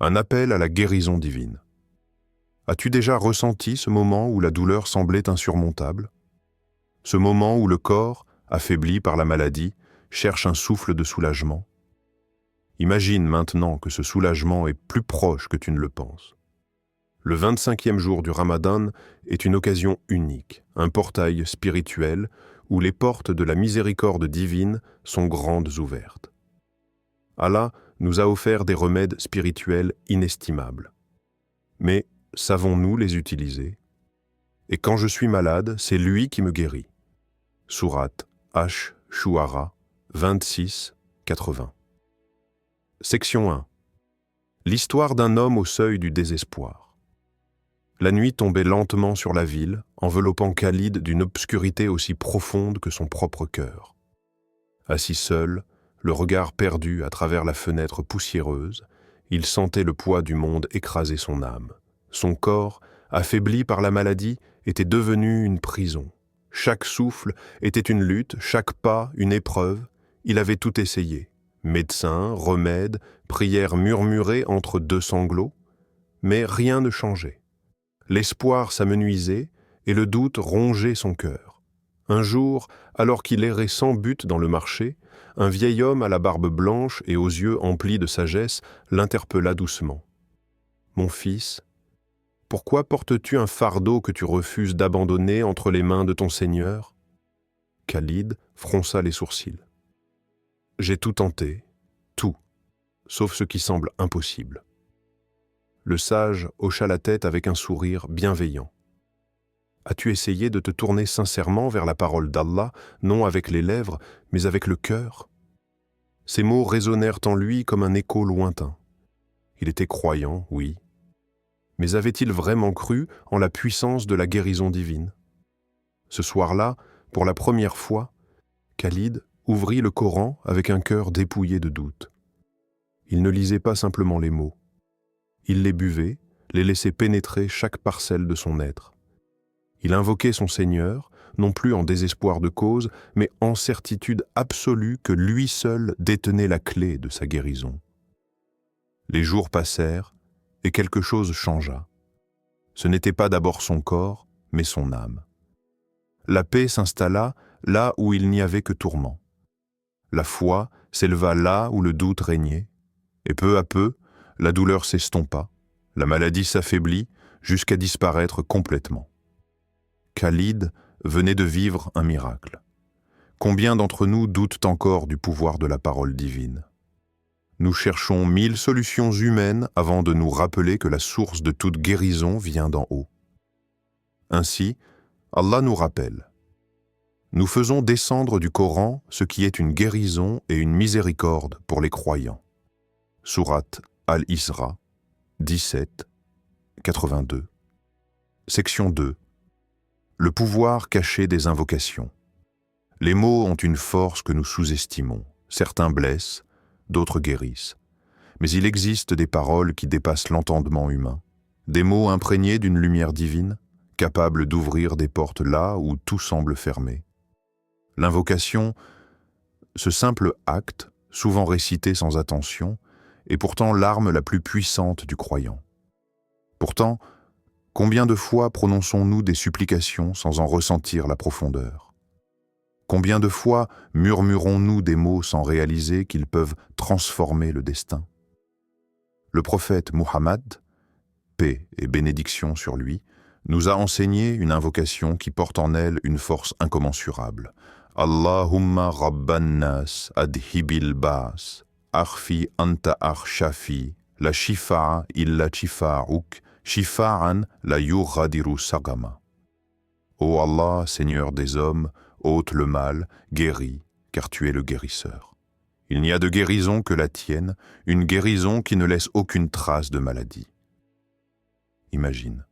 Un appel à la guérison divine. As-tu déjà ressenti ce moment où la douleur semblait insurmontable? Ce moment où le corps, affaibli par la maladie, cherche un souffle de soulagement? Imagine maintenant que ce soulagement est plus proche que tu ne le penses. Le 25e jour du Ramadan est une occasion unique, un portail spirituel où les portes de la miséricorde divine sont grandes ouvertes. Allah nous a offert des remèdes spirituels inestimables. Mais savons-nous les utiliser? Et quand je suis malade, c'est lui qui me guérit. Sourate Ash-Shu'ara 26-80. Section 1. L'histoire d'un homme au seuil du désespoir. La nuit tombait lentement sur la ville, enveloppant Khalid d'une obscurité aussi profonde que son propre cœur. Assis seul, le regard perdu à travers la fenêtre poussiéreuse, il sentait le poids du monde écraser son âme. Son corps, affaibli par la maladie, était devenu une prison. Chaque souffle était une lutte, chaque pas une épreuve. Il avait tout essayé. Médecins, remèdes, prières murmurées entre deux sanglots. Mais rien ne changeait. L'espoir s'amenuisait et le doute rongeait son cœur. Un jour, alors qu'il errait sans but dans le marché, un vieil homme à la barbe blanche et aux yeux emplis de sagesse l'interpella doucement. « Mon fils, pourquoi portes-tu un fardeau que tu refuses d'abandonner entre les mains de ton Seigneur ?» Khalid fronça les sourcils. « J'ai tout tenté, tout, sauf ce qui semble impossible. » Le sage hocha la tête avec un sourire bienveillant. « As-tu essayé de te tourner sincèrement vers la parole d'Allah, non avec les lèvres, mais avec le cœur ?» Ces mots résonnèrent en lui comme un écho lointain. Il était croyant, oui. Mais avait-il vraiment cru en la puissance de la guérison divine? Ce soir-là, pour la première fois, Khalid ouvrit le Coran avec un cœur dépouillé de doute. Il ne lisait pas simplement les mots. Il les buvait, les laissait pénétrer chaque parcelle de son être. Il invoquait son Seigneur, non plus en désespoir de cause, mais en certitude absolue que lui seul détenait la clé de sa guérison. Les jours passèrent et quelque chose changea. Ce n'était pas d'abord son corps, mais son âme. La paix s'installa là où il n'y avait que tourment. La foi s'éleva là où le doute régnait, et peu à peu, la douleur s'estompa, la maladie s'affaiblit jusqu'à disparaître complètement. Khalid venait de vivre un miracle. Combien d'entre nous doutent encore du pouvoir de la parole divine? Nous cherchons 1000 solutions humaines avant de nous rappeler que la source de toute guérison vient d'en haut. Ainsi, Allah nous rappelle. Nous faisons descendre du Coran ce qui est une guérison et une miséricorde pour les croyants. Sourate Al-Isra 17, 82. Section 2. Le pouvoir caché des invocations. Les mots ont une force que nous sous-estimons. Certains blessent, d'autres guérissent. Mais il existe des paroles qui dépassent l'entendement humain. Des mots imprégnés d'une lumière divine, capables d'ouvrir des portes là où tout semble fermé. L'invocation, ce simple acte, souvent récité sans attention, est pourtant l'arme la plus puissante du croyant. Pourtant, combien de fois prononçons-nous des supplications sans en ressentir la profondeur? Combien de fois murmurons-nous des mots sans réaliser qu'ils peuvent transformer le destin? Le prophète Muhammad, paix et bénédiction sur lui, nous a enseigné une invocation qui porte en elle une force incommensurable. Allahumma rabban nas adhibil ba's. Arfi anta arshafi, la shifa'a illa shifa'uk, shifa'an la yughadiru sagama. Ô Allah, Seigneur des hommes, ôte le mal, guéris, car tu es le guérisseur. Il n'y a de guérison que la tienne, une guérison qui ne laisse aucune trace de maladie. Imagine.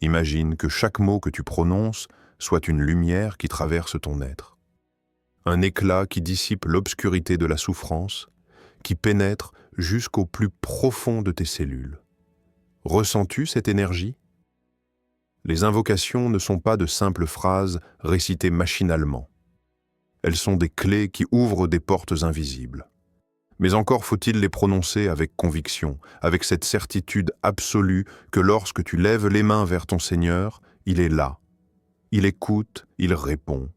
Imagine que chaque mot que tu prononces soit une lumière qui traverse ton être. Un éclat qui dissipe l'obscurité de la souffrance, qui pénètre jusqu'au plus profond de tes cellules. Ressens-tu cette énergie? Les invocations ne sont pas de simples phrases récitées machinalement. Elles sont des clés qui ouvrent des portes invisibles. Mais encore faut-il les prononcer avec conviction, avec cette certitude absolue que lorsque tu lèves les mains vers ton Seigneur, il est là. Il écoute, il répond.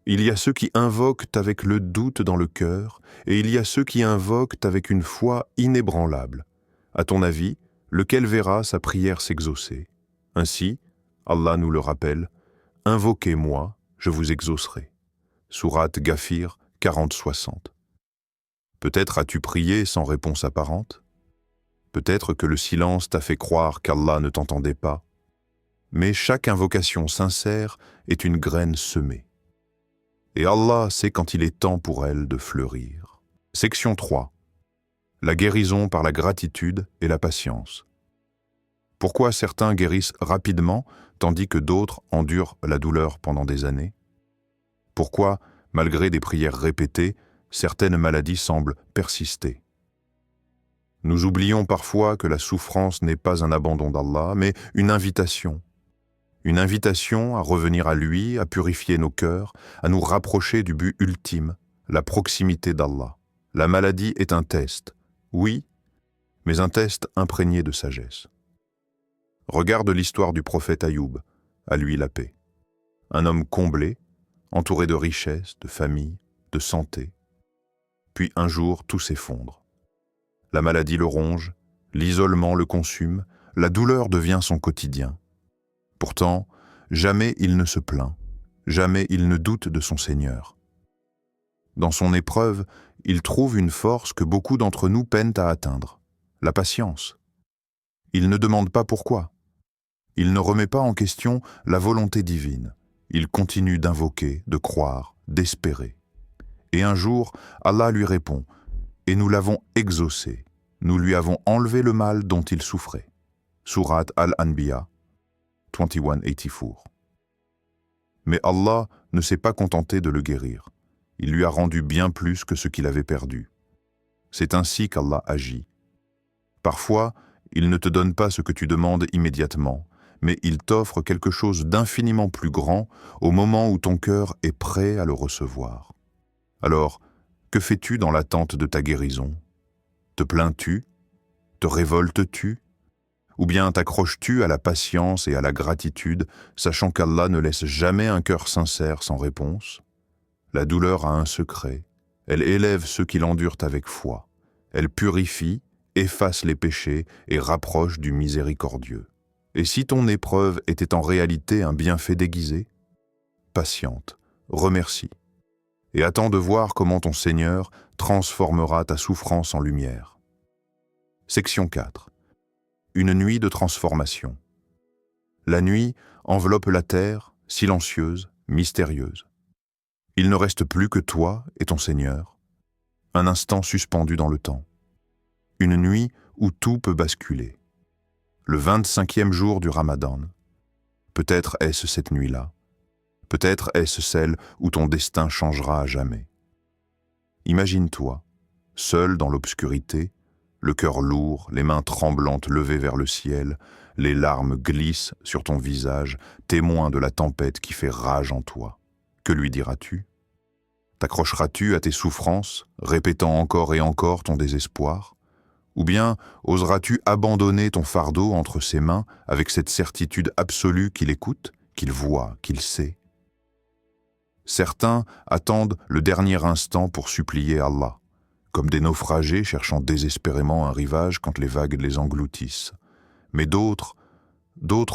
Il y a ceux qui invoquent avec le doute dans le cœur, et il y a ceux qui invoquent avec une foi inébranlable. À ton avis, lequel verra sa prière s'exaucer? Ainsi, Allah nous le rappelle, « Invoquez-moi, je vous exaucerai ». Sourate Ghafir 40-60. Peut-être as-tu prié sans réponse apparente? Peut-être que le silence t'a fait croire qu'Allah ne t'entendait pas. Mais chaque invocation sincère est une graine semée. Et Allah sait quand il est temps pour elle de fleurir. Section 3. La guérison par la gratitude et la patience. Pourquoi certains guérissent rapidement tandis que d'autres endurent la douleur pendant des années? Pourquoi, malgré des prières répétées, certaines maladies semblent persister? Nous oublions parfois que la souffrance n'est pas un abandon d'Allah, mais une invitation. Une invitation à revenir à lui, à purifier nos cœurs, à nous rapprocher du but ultime, la proximité d'Allah. La maladie est un test, oui, mais un test imprégné de sagesse. Regarde l'histoire du prophète Ayoub, à lui la paix. Un homme comblé, entouré de richesses, de famille, de santé. Puis un jour, tout s'effondre. La maladie le ronge, l'isolement le consume, la douleur devient son quotidien. Pourtant, jamais il ne se plaint, jamais il ne doute de son Seigneur. Dans son épreuve, il trouve une force que beaucoup d'entre nous peinent à atteindre, la patience. Il ne demande pas pourquoi. Il ne remet pas en question la volonté divine. Il continue d'invoquer, de croire, d'espérer. Et un jour, Allah lui répond, et nous l'avons exaucé. Nous lui avons enlevé le mal dont il souffrait. Sourate Al-Anbiya 21-84. Mais Allah ne s'est pas contenté de le guérir. Il lui a rendu bien plus que ce qu'il avait perdu. C'est ainsi qu'Allah agit. Parfois, il ne te donne pas ce que tu demandes immédiatement, mais il t'offre quelque chose d'infiniment plus grand au moment où ton cœur est prêt à le recevoir. Alors, que fais-tu dans l'attente de ta guérison? Te plains-tu? Te révoltes-tu? Ou bien t'accroches-tu à la patience et à la gratitude, sachant qu'Allah ne laisse jamais un cœur sincère sans réponse? La douleur a un secret. Elle élève ceux qui l'endurent avec foi. Elle purifie, efface les péchés et rapproche du miséricordieux. Et si ton épreuve était en réalité un bienfait déguisé? Patiente, remercie. Et attends de voir comment ton Seigneur transformera ta souffrance en lumière. Section 4. Une nuit de transformation. La nuit enveloppe la terre, silencieuse, mystérieuse. Il ne reste plus que toi et ton Seigneur, un instant suspendu dans le temps. Une nuit où tout peut basculer. Le 25e jour du Ramadan. Peut-être est-ce cette nuit-là. Peut-être est-ce celle où ton destin changera à jamais. Imagine-toi, seul dans l'obscurité, le cœur lourd, les mains tremblantes levées vers le ciel, les larmes glissent sur ton visage, témoin de la tempête qui fait rage en toi. Que lui diras-tu? T'accrocheras-tu à tes souffrances, répétant encore et encore ton désespoir? Ou bien oseras-tu abandonner ton fardeau entre ses mains avec cette certitude absolue qu'il écoute, qu'il voit, qu'il sait? Certains attendent le dernier instant pour supplier Allah, comme des naufragés cherchant désespérément un rivage quand les vagues les engloutissent. Mais d'autres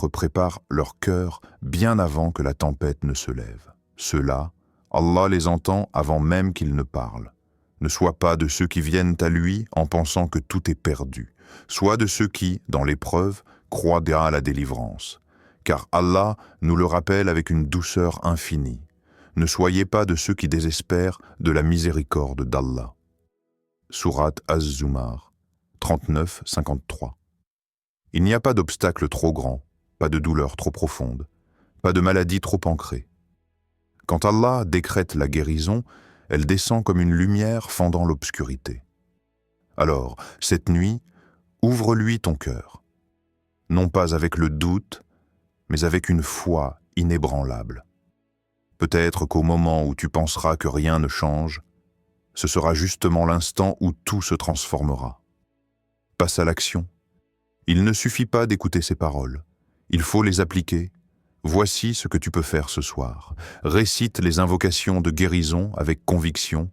préparent leur cœur bien avant que la tempête ne se lève. Ceux-là, Allah les entend avant même qu'ils ne parlent. Ne sois pas de ceux qui viennent à lui en pensant que tout est perdu. Sois de ceux qui, dans l'épreuve, croient à la délivrance. Car Allah nous le rappelle avec une douceur infinie. Ne soyez pas de ceux qui désespèrent de la miséricorde d'Allah. Sourate Az-Zumar 39-53. Il n'y a pas d'obstacle trop grand, pas de douleur trop profonde, pas de maladie trop ancrée. Quand Allah décrète la guérison, elle descend comme une lumière fendant l'obscurité. Alors, cette nuit, ouvre-lui ton cœur, non pas avec le doute, mais avec une foi inébranlable. Peut-être qu'au moment où tu penseras que rien ne change, Ce sera justement l'instant où tout se transformera. Passe à l'action. Il ne suffit pas d'écouter ces paroles. Il faut les appliquer. Voici ce que tu peux faire ce soir. Récite les invocations de guérison avec conviction.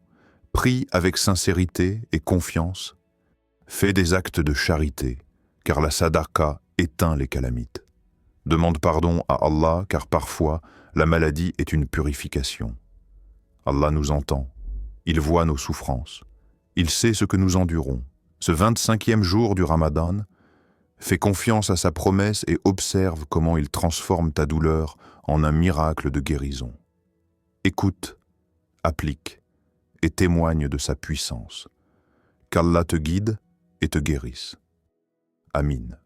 Prie avec sincérité et confiance. Fais des actes de charité, car la sadaqa éteint les calamites. Demande pardon à Allah, car parfois, la maladie est une purification. Allah nous entend. Il voit nos souffrances. Il sait ce que nous endurons. Ce 25e jour du Ramadan, fais confiance à sa promesse et observe comment il transforme ta douleur en un miracle de guérison. Écoute, applique et témoigne de sa puissance. Qu'Allah te guide et te guérisse. Amin.